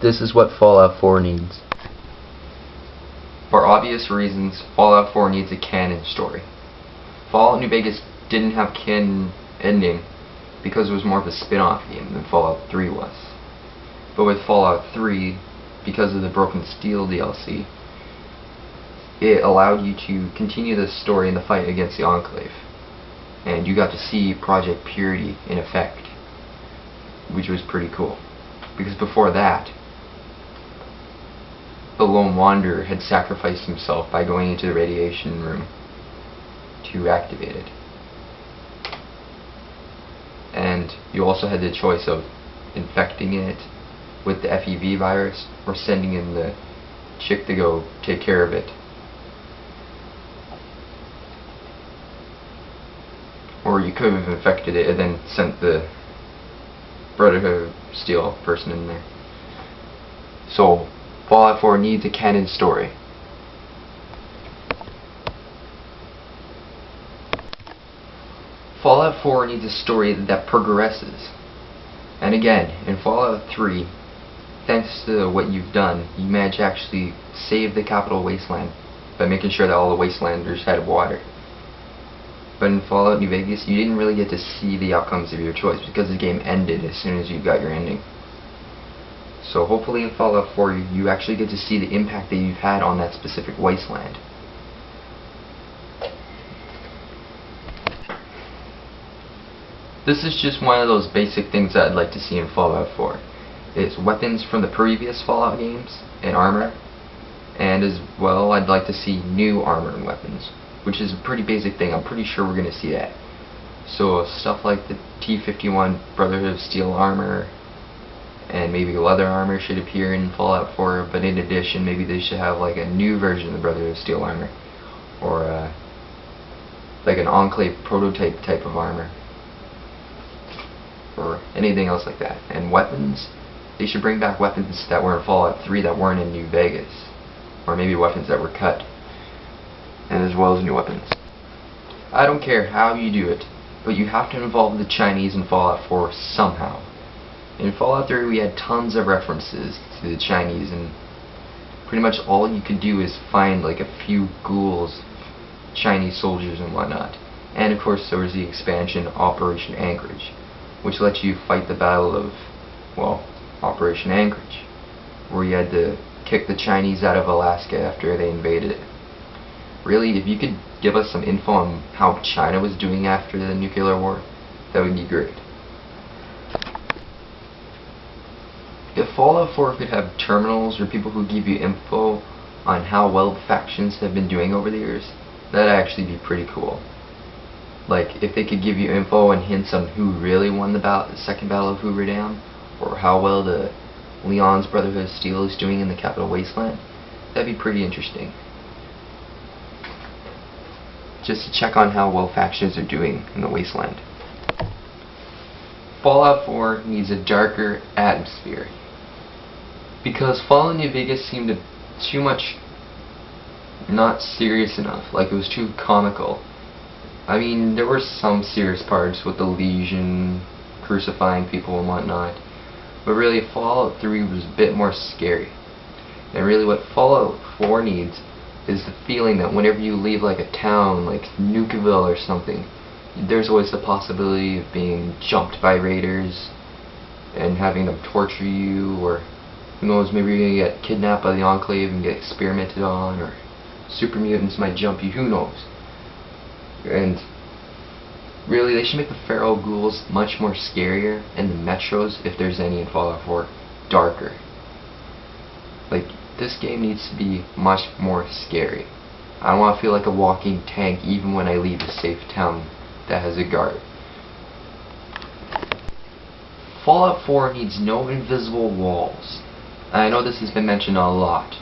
This is what Fallout 4 needs. For obvious reasons, Fallout 4 needs a canon story. Fallout New Vegas didn't have canon ending because it was more of a spin-off game than Fallout 3 was. But with Fallout 3, because of the Broken Steel DLC, it allowed you to continue the story in the fight against the Enclave. And you got to see Project Purity in effect, which was pretty cool. Because before that, the Lone Wanderer had sacrificed himself by going into the radiation room to activate it. And you also had the choice of infecting it with the FEV virus or sending in the chick to go take care of it. Or you could have infected it and then sent the Brotherhood of Steel person in there. So, Fallout 4 needs a canon story. Fallout 4 needs a story that progresses. And again, in Fallout 3, thanks to what you've done, you managed to actually save the capital wasteland by making sure that all the wastelanders had water. But in Fallout New Vegas, you didn't really get to see the outcomes of your choice because the game ended as soon as you got your ending. So hopefully in Fallout 4 you actually get to see the impact that you've had on that specific wasteland. This is just one of those basic things that I'd like to see in Fallout 4. It's weapons from the previous Fallout games and armor, and as well I'd like to see new armor and weapons, which is a pretty basic thing. I'm pretty sure we're going to see that. So stuff like the T-51 Brotherhood of Steel armor and maybe leather armor should appear in Fallout 4, but in addition maybe they should have like a new version of the Brotherhood of Steel armor, or like an Enclave prototype type of armor, or anything else like that. And weapons, they should bring back weapons that were in Fallout 3 that weren't in New Vegas, or maybe weapons that were cut, and as well as new weapons. I don't care how you do it, but you have to involve the Chinese in Fallout 4 somehow. In Fallout 3 we had tons of references to the Chinese, and pretty much all you could do is find like a few ghouls, Chinese soldiers and whatnot. And of course there was the expansion Operation Anchorage, which lets you fight the battle of, well, Operation Anchorage, where you had to kick the Chinese out of Alaska after they invaded it. Really, if you could give us some info on how China was doing after the nuclear war, that would be great. If Fallout 4 could have terminals or people who give you info on how well the factions have been doing over the years, that'd actually be pretty cool. Like, if they could give you info and hints on who really won the second Battle of Hoover Dam, or how well the Leon's Brotherhood of Steel is doing in the Capital Wasteland, that'd be pretty interesting. Just to check on how well factions are doing in the Wasteland. Fallout 4 needs a darker atmosphere, because Fallout New Vegas seemed too much not serious enough, like it was too comical. I mean, there were some serious parts with the Legion crucifying people and whatnot, but really Fallout 3 was a bit more scary. And really what Fallout 4 needs is the feeling that whenever you leave like a town like Nukeville or something, there's always the possibility of being jumped by raiders and having them torture you, or who knows, maybe you're going to get kidnapped by the Enclave and get experimented on, or super mutants might jump you, who knows. And really they should make the feral ghouls much more scarier, and the metros, if there's any in Fallout 4, darker. Like, this game needs to be much more scary. I don't want to feel like a walking tank even when I leave a safe town that has a guard. Fallout 4 needs no invisible walls. I know this has been mentioned a lot,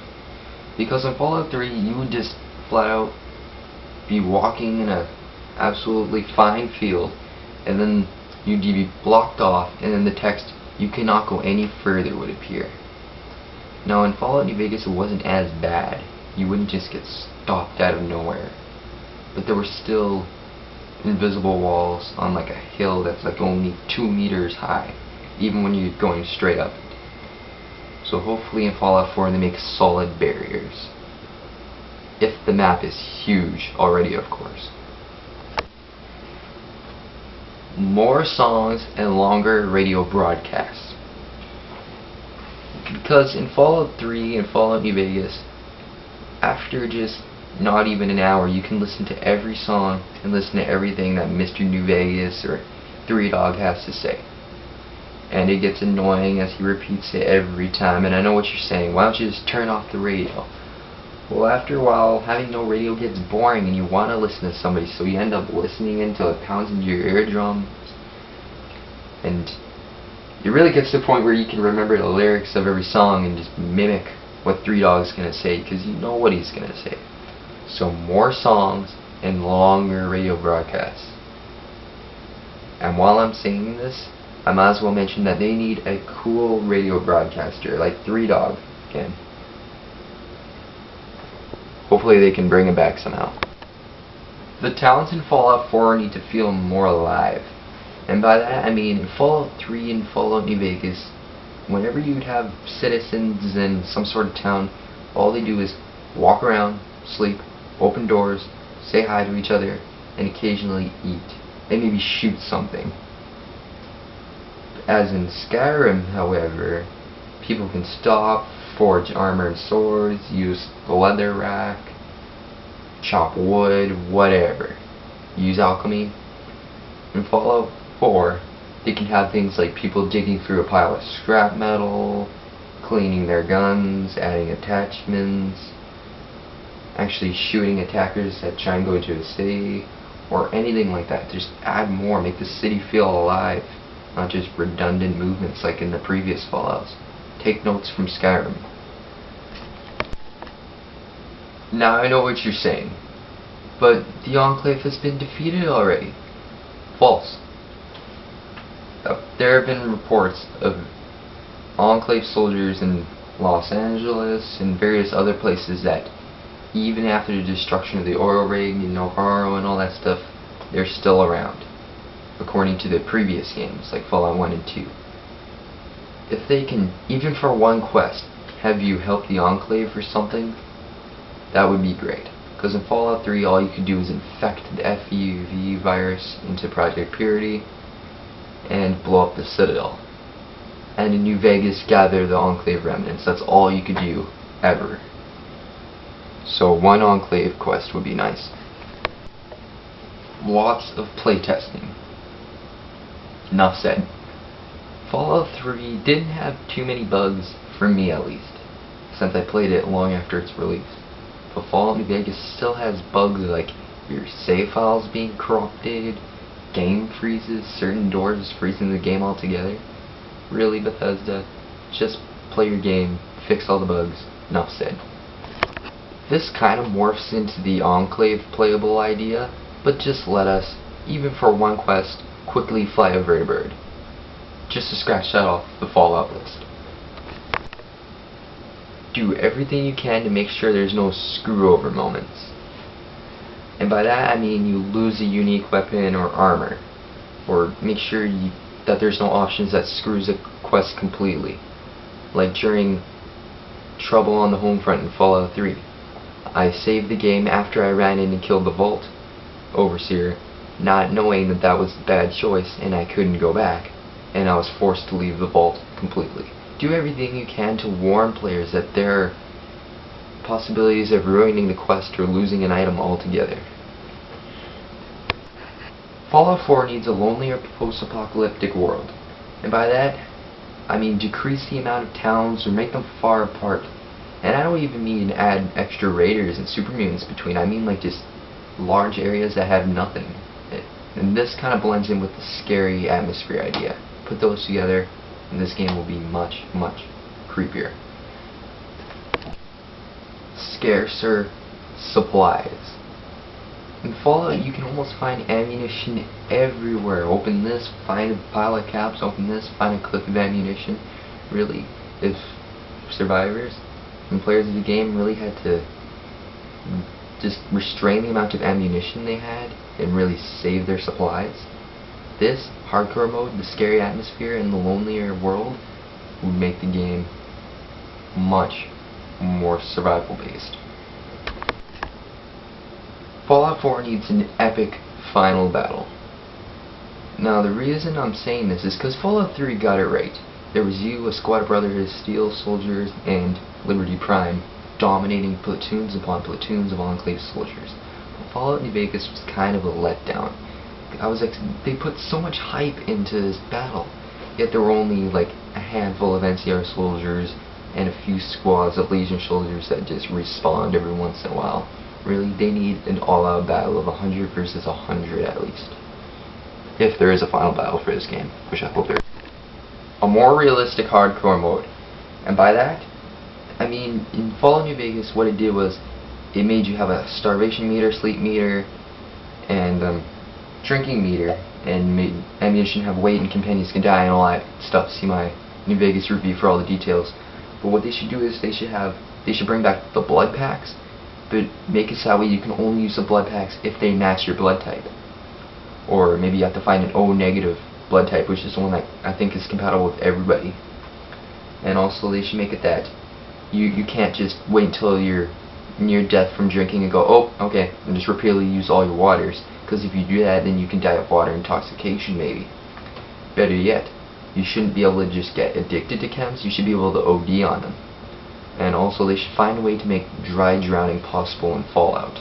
because in Fallout 3 you would just flat out be walking in a absolutely fine field, and then you'd be blocked off, and then the text "you cannot go any further" would appear. Now in Fallout New Vegas it wasn't as bad. You wouldn't just get stopped out of nowhere, but there were still invisible walls on like a hill that's like only 2 meters high, even when you're going straight up. So so hopefully in Fallout 4 they make solid barriers. If the map is huge already, of course. More songs and longer radio broadcasts. Because in Fallout 3 and Fallout New Vegas, after just not even an hour, you can listen to every song and listen to everything that Mr. New Vegas or Three Dog has to say. And it gets annoying as he repeats it every time, and I know what you're saying, why don't you just turn off the radio? Well, after a while, having no radio gets boring and you want to listen to somebody, so you end up listening until it pounds into your eardrums. And it really gets to the point where you can remember the lyrics of every song and just mimic what Three Dog's going to say, because you know what he's going to say. So more songs and longer radio broadcasts. And while I'm saying this, I might as well mention that they need a cool radio broadcaster like Three Dog can. Hopefully they can bring it back somehow. The towns in Fallout 4 need to feel more alive. And by that I mean in Fallout 3 and Fallout New Vegas, whenever you'd have citizens in some sort of town, all they do is walk around, sleep, open doors, say hi to each other, and occasionally eat. And maybe shoot something. As in Skyrim, however, people can stop, forge armor and swords, use the leather rack, chop wood, whatever. Use alchemy. In Fallout 4, they can have things like people digging through a pile of scrap metal, cleaning their guns, adding attachments, actually shooting attackers that try and go into a city, or anything like that. Just add more, make the city feel alive, not just redundant movements like in the previous Fallouts. Take notes from Skyrim. Now I know what you're saying, but the Enclave has been defeated already. False. There have been reports of Enclave soldiers in Los Angeles and various other places that even after the destruction of the oil rig and Navarro and all that stuff, they're still around, according to the previous games like Fallout 1 and 2. If they can, even for one quest, have you help the Enclave or something, that would be great. Because in Fallout 3 all you could do is infect the FEV virus into Project Purity and blow up the Citadel. And in New Vegas gather the Enclave remnants. That's all you could do, ever. So one Enclave quest would be nice. Lots of playtesting. Enough said. Fallout 3 didn't have too many bugs, for me at least, since I played it long after its release. But Fallout New Vegas still has bugs like your save files being corrupted, game freezes, certain doors freezing the game altogether. Really, Bethesda, just play your game, fix all the bugs, enough said. This kind of morphs into the Enclave playable idea, but just let us, even for one quest, quickly fly a vertibird. Just to scratch that off the Fallout list. Do everything you can to make sure there's no screw-over moments. And by that I mean you lose a unique weapon or armor, or make sure that there's no options that screws a quest completely. Like during Trouble on the Home Front in Fallout 3. I saved the game after I ran in and killed the Vault Overseer, not knowing that that was a bad choice and I couldn't go back, and I was forced to leave the vault completely. Do everything you can to warn players that there are possibilities of ruining the quest or losing an item altogether. Fallout 4 needs a lonelier post-apocalyptic world, and by that I mean decrease the amount of towns or make them far apart. And I don't even mean add extra raiders and super mutants between. I mean like just large areas that have nothing. And this kind of blends in with the scary atmosphere idea. Put those together and this game will be much, much creepier. Scarcer supplies. In Fallout you can almost find ammunition everywhere. Open this, find a pile of caps, open this, find a clip of ammunition. Really, if survivors and players of the game really had to just restrain the amount of ammunition they had and really save their supplies, this hardcore mode, the scary atmosphere, and the lonelier world would make the game much more survival based. Fallout 4 needs an epic final battle. Now the reason I'm saying this is because Fallout 3 got it right. There was you, a squad of Brotherhood, Steel Soldiers, and Liberty Prime dominating platoons upon platoons of Enclave soldiers. But Fallout New Vegas was kind of a letdown. They put so much hype into this battle, yet there were only like a handful of NCR soldiers and a few squads of Legion soldiers that just respawned every once in a while. Really, they need an all-out battle of 100 versus 100 at least. If there is a final battle for this game, which I hope there is. A more realistic hardcore mode. And by that, I mean, in Fallout New Vegas, what it did was, it made you have a starvation meter, sleep meter, and drinking meter, and made ammunition have weight and companions can die and all that stuff. See my New Vegas review for all the details. But what they should do is they should bring back the blood packs, but make it so that way you can only use the blood packs if they match your blood type. Or maybe you have to find an O negative blood type, which is the one that I think is compatible with everybody. And also they should make it that you can't just wait until you're near death from drinking and go, oh, okay, and just repeatedly use all your waters. Because if you do that, then you can die of water intoxication maybe. Better yet, you shouldn't be able to just get addicted to chems, you should be able to OD on them. And also they should find a way to make dry drowning possible in Fallout.